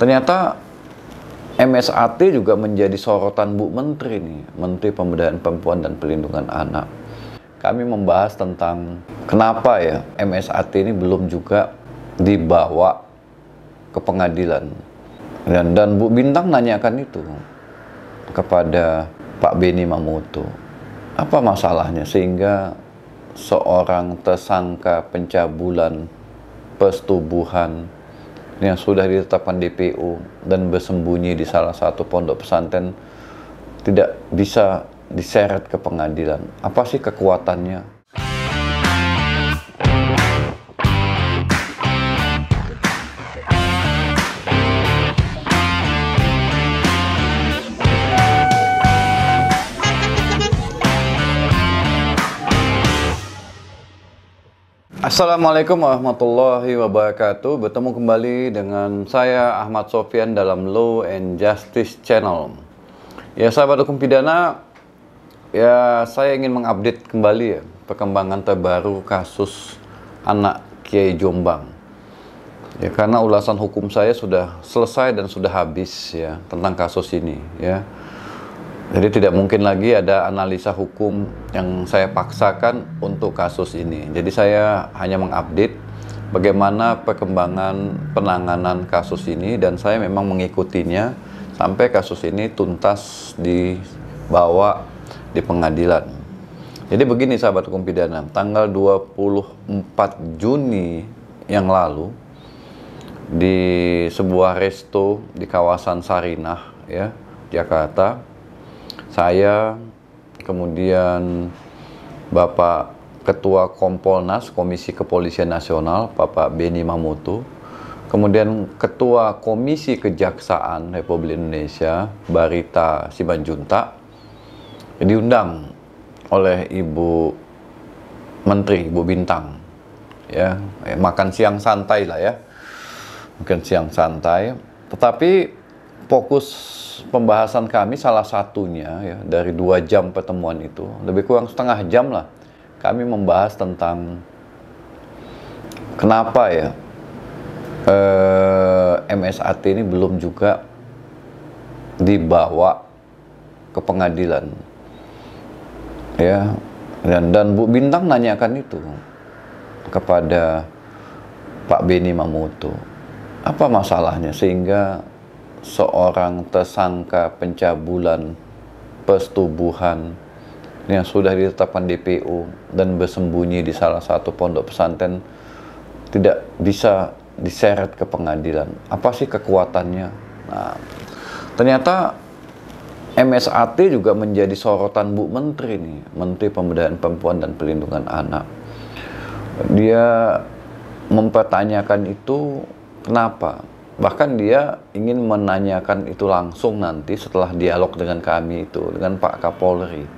Ternyata MSAT juga menjadi sorotan Bu Menteri nih, Menteri Pemberdayaan Perempuan dan Perlindungan Anak. Kami membahas tentang kenapa ya MSAT ini belum juga dibawa ke pengadilan. Dan Bu Bintang nanyakan itu kepada Pak Benny Mamoto. Apa masalahnya sehingga seorang tersangka pencabulan persetubuhan yang sudah ditetapkan DPO dan bersembunyi di salah satu pondok pesantren tidak bisa diseret ke pengadilan? Apa sih kekuatannya? Assalamualaikum warahmatullahi wabarakatuh. Bertemu kembali dengan saya Ahmad Sofyan dalam Law and Justice Channel. Ya, sahabat hukum pidana, ya saya ingin mengupdate kembali ya perkembangan terbaru kasus anak Kiai Jombang. Ya, karena ulasan hukum saya sudah selesai dan sudah habis ya tentang kasus ini ya. Jadi tidak mungkin lagi ada analisa hukum yang saya paksakan untuk kasus ini. Jadi saya hanya mengupdate bagaimana perkembangan penanganan kasus ini dan saya memang mengikutinya sampai kasus ini tuntas dibawa di pengadilan. Jadi begini sahabat hukum pidana, tanggal 24 Juni yang lalu di sebuah resto di kawasan Sarinah ya, Jakarta, saya, kemudian Bapak Ketua Kompolnas, Komisi Kepolisian Nasional, Bapak Benny Mamoto, kemudian Ketua Komisi Kejaksaan Republik Indonesia, Barita Simanjuntak, diundang oleh Ibu Menteri, Ibu Bintang, ya, makan siang santai lah ya, makan siang santai, tetapi fokus pembahasan kami salah satunya ya dari 2 jam pertemuan itu, lebih kurang setengah jam lah, kami membahas tentang kenapa ya MSAT ini belum juga dibawa ke pengadilan ya. Dan Bu Bintang nanyakan itu kepada Pak Benny Mamoto. Apa masalahnya sehingga seorang tersangka pencabulan persetubuhan yang sudah ditetapkan DPO dan bersembunyi di salah satu pondok pesantren tidak bisa diseret ke pengadilan? Apa sih kekuatannya? Nah, ternyata MSAT juga menjadi sorotan Bu Menteri nih, Menteri Pemberdayaan Perempuan dan Perlindungan Anak. Dia mempertanyakan itu kenapa? Bahkan dia ingin menanyakan itu langsung nanti setelah dialog dengan kami itu, dengan Pak Kapolri.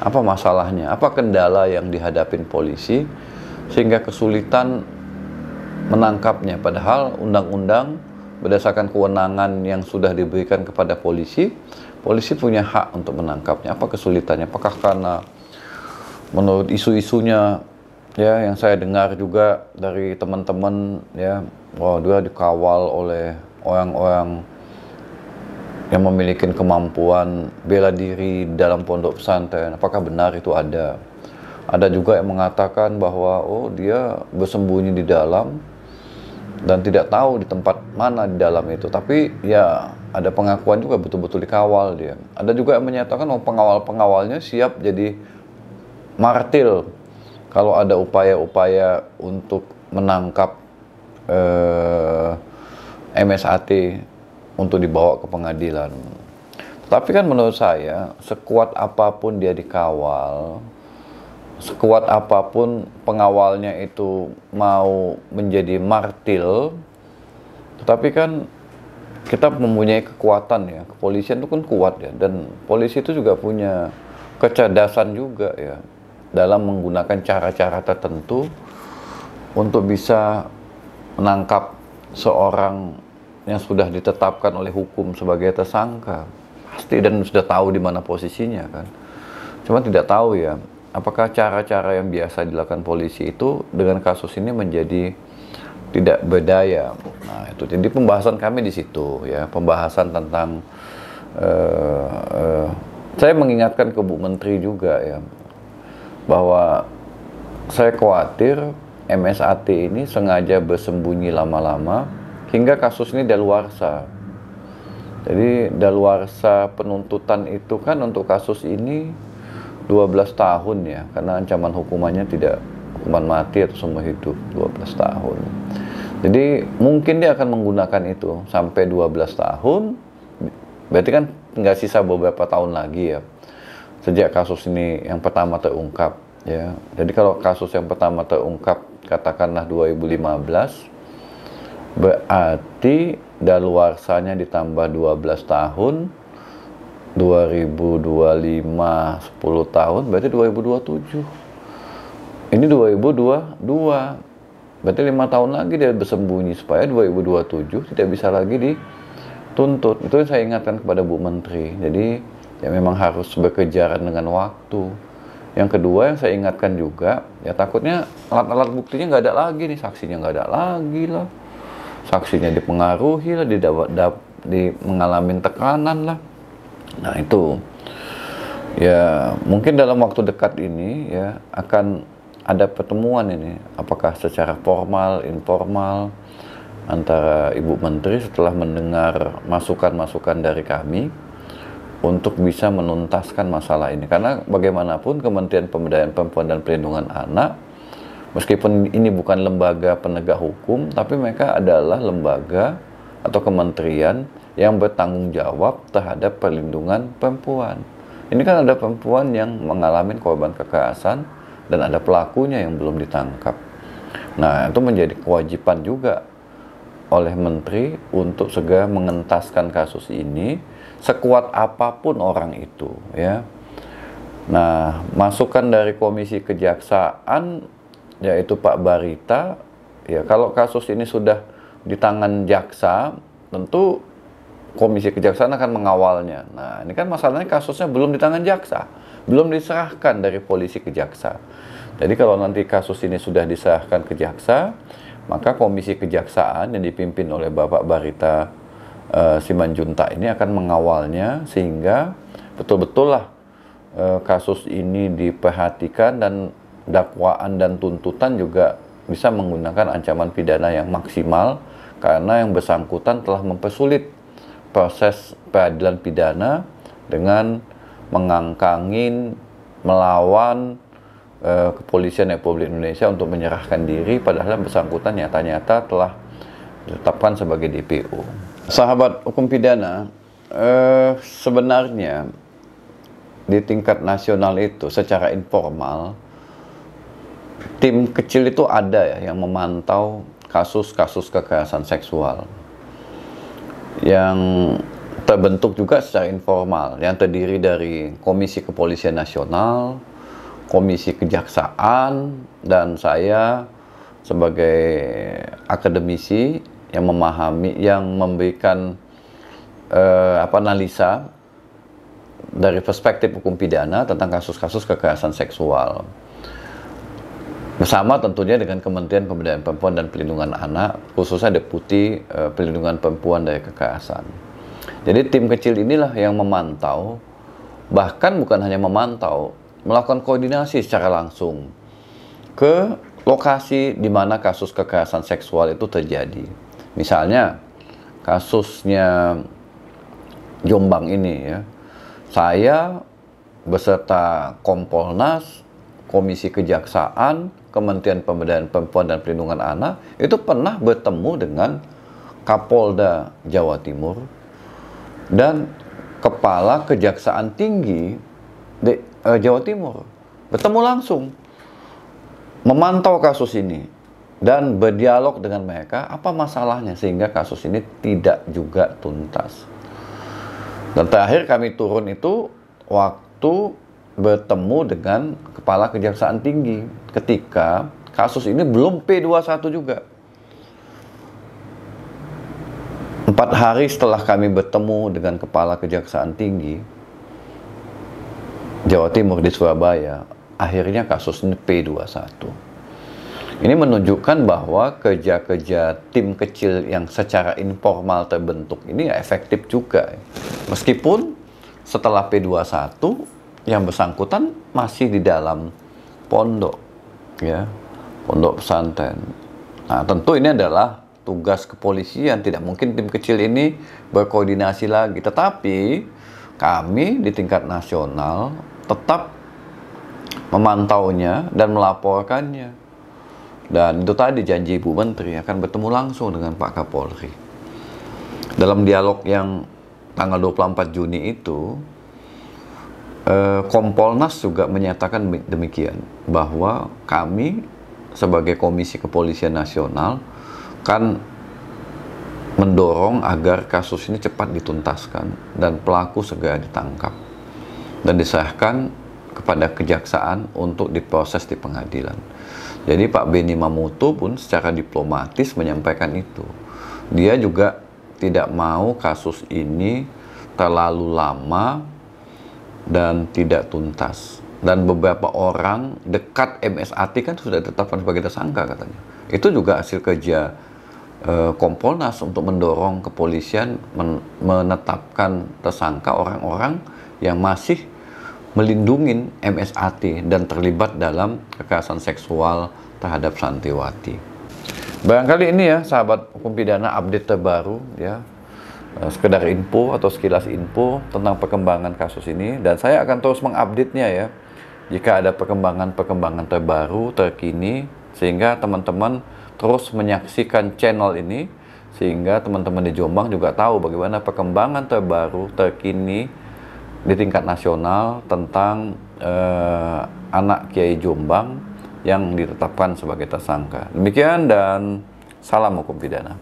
Apa masalahnya? Apa kendala yang dihadapin polisi sehingga kesulitan menangkapnya? Padahal undang-undang berdasarkan kewenangan yang sudah diberikan kepada polisi, polisi punya hak untuk menangkapnya. Apa kesulitannya? Apakah karena menurut isu-isunya ya yang saya dengar juga dari teman-teman ya, bahwa dia dikawal oleh orang-orang yang memiliki kemampuan bela diri dalam pondok pesantren? Apakah benar itu ada? Ada juga yang mengatakan bahwa dia bersembunyi di dalam dan tidak tahu di tempat mana di dalam itu. Tapi ya ada pengakuan juga betul-betul dikawal dia. Ada juga yang menyatakan pengawal-pengawalnya siap jadi martir kalau ada upaya-upaya untuk menangkap MSAT untuk dibawa ke pengadilan. Tapi kan menurut saya, sekuat apapun dia dikawal, sekuat apapun pengawalnya itu mau menjadi martir, tetapi kan kita mempunyai kekuatan ya, kepolisian itu kan kuat ya, dan polisi itu juga punya kecerdasan juga ya dalam menggunakan cara-cara tertentu untuk bisa menangkap seorang yang sudah ditetapkan oleh hukum sebagai tersangka. Pasti dan sudah tahu di mana posisinya kan. Cuma tidak tahu ya, apakah cara-cara yang biasa dilakukan polisi itu dengan kasus ini menjadi tidak berdaya. Nah, itu jadi pembahasan kami di situ ya, pembahasan tentang saya mengingatkan ke Bu Menteri juga ya, bahwa saya khawatir MSAT ini sengaja bersembunyi lama-lama hingga kasus ini daluarsa. Jadi daluarsa penuntutan itu kan untuk kasus ini 12 tahun ya, karena ancaman hukumannya tidak hukuman mati atau seumur hidup, 12 tahun. Jadi mungkin dia akan menggunakan itu sampai 12 tahun, berarti kan nggak sisa beberapa tahun lagi ya, sejak kasus ini yang pertama terungkap ya. Jadi kalau kasus yang pertama terungkap katakanlah 2015, berarti daluarsanya ditambah 12 tahun, 2025 10 tahun, berarti 2027. Ini 2022, berarti 5 tahun lagi dia bersembunyi supaya 2027 tidak bisa lagi dituntut. Itu yang saya ingatkan kepada Bu Menteri. Jadi ya memang harus berkejaran dengan waktu. Yang kedua yang saya ingatkan juga, ya takutnya alat-alat buktinya nggak ada lagi nih, saksinya nggak ada lagi lah, saksinya dipengaruhi lah, mengalami tekanan lah. Nah itu ya mungkin dalam waktu dekat ini ya akan ada pertemuan ini, apakah secara formal, informal antara Ibu Menteri setelah mendengar masukan-masukan dari kami untuk bisa menuntaskan masalah ini. Karena bagaimanapun Kementerian Pemberdayaan Perempuan dan Perlindungan Anak, meskipun ini bukan lembaga penegak hukum, tapi mereka adalah lembaga atau kementerian yang bertanggung jawab terhadap perlindungan perempuan. Ini kan ada perempuan yang mengalami korban kekerasan dan ada pelakunya yang belum ditangkap. Nah, itu menjadi kewajiban juga oleh Menteri untuk segera mengentaskan kasus ini sekuat apapun orang itu ya. Nah, masukan dari Komisi Kejaksaan yaitu Pak Barita ya, kalau kasus ini sudah di tangan jaksa, tentu Komisi Kejaksaan akan mengawalnya. Nah, ini kan masalahnya kasusnya belum di tangan jaksa, belum diserahkan dari polisi ke jaksa. Jadi kalau nanti kasus ini sudah diserahkan ke jaksa, maka Komisi Kejaksaan yang dipimpin oleh Bapak Barita Simanjuntak ini akan mengawalnya sehingga betul-betul lah kasus ini diperhatikan dan dakwaan dan tuntutan juga bisa menggunakan ancaman pidana yang maksimal, karena yang bersangkutan telah mempersulit proses peradilan pidana dengan mengangkangin, melawan Kepolisian Republik Indonesia untuk menyerahkan diri, padahal yang bersangkutan nyata-nyata telah ditetapkan sebagai DPO. Sahabat hukum pidana, sebenarnya di tingkat nasional itu secara informal tim kecil itu ada ya yang memantau kasus-kasus kekerasan seksual yang terbentuk juga secara informal, yang terdiri dari Komisi Kepolisian Nasional, Komisi Kejaksaan, dan saya sebagai akademisi yang memahami, yang memberikan analisa dari perspektif hukum pidana tentang kasus-kasus kekerasan seksual. Bersama tentunya dengan Kementerian Pemberdayaan Perempuan dan Perlindungan Anak, khususnya Deputi Perlindungan Perempuan dari Kekerasan. Jadi tim kecil inilah yang memantau, bahkan bukan hanya memantau, melakukan koordinasi secara langsung ke lokasi di mana kasus kekerasan seksual itu terjadi. Misalnya kasusnya Jombang ini ya, saya beserta Kompolnas, Komisi Kejaksaan, Kementerian Pemberdayaan Perempuan dan Perlindungan Anak itu pernah bertemu dengan Kapolda Jawa Timur dan Kepala Kejaksaan Tinggi di Jawa Timur, bertemu langsung, memantau kasus ini dan berdialog dengan mereka apa masalahnya sehingga kasus ini tidak juga tuntas. Dan terakhir kami turun itu waktu bertemu dengan Kepala Kejaksaan Tinggi ketika kasus ini belum P21 juga. 4 hari setelah kami bertemu dengan Kepala Kejaksaan Tinggi Jawa Timur di Surabaya, akhirnya kasus ini P21. Ini menunjukkan bahwa kerja-kerja tim kecil yang secara informal terbentuk ini efektif juga. Meskipun setelah P21 yang bersangkutan masih di dalam pondok, ya, pondok pesantren. Nah, tentu ini adalah tugas kepolisian. Tidak mungkin tim kecil ini berkoordinasi lagi. Tetapi kami di tingkat nasional tetap memantaunya dan melaporkannya. Dan itu tadi janji Ibu Menteri akan bertemu langsung dengan Pak Kapolri. Dalam dialog yang tanggal 24 Juni itu, Kompolnas juga menyatakan demikian, bahwa kami sebagai Komisi Kepolisian Nasional kan mendorong agar kasus ini cepat dituntaskan dan pelaku segera ditangkap dan diserahkan kepada kejaksaan untuk diproses di pengadilan. Jadi Pak Benny Mamoto pun secara diplomatis menyampaikan itu. Dia juga tidak mau kasus ini terlalu lama dan tidak tuntas. Dan beberapa orang dekat MSAT kan sudah ditetapkan sebagai tersangka katanya. Itu juga hasil kerja Kompolnas untuk mendorong kepolisian menetapkan tersangka orang-orang yang masih melindungi MSAT dan terlibat dalam kekerasan seksual terhadap santriwati. Barangkali ini ya sahabat hukum pidana update terbaru ya, sekedar info atau sekilas info tentang perkembangan kasus ini, dan saya akan terus mengupdate-nya ya jika ada perkembangan terbaru terkini, sehingga teman-teman terus menyaksikan channel ini, sehingga teman-teman di Jombang juga tahu bagaimana perkembangan terbaru terkini di tingkat nasional tentang anak Kiai Jombang yang ditetapkan sebagai tersangka. Demikian dan salam hukum pidana.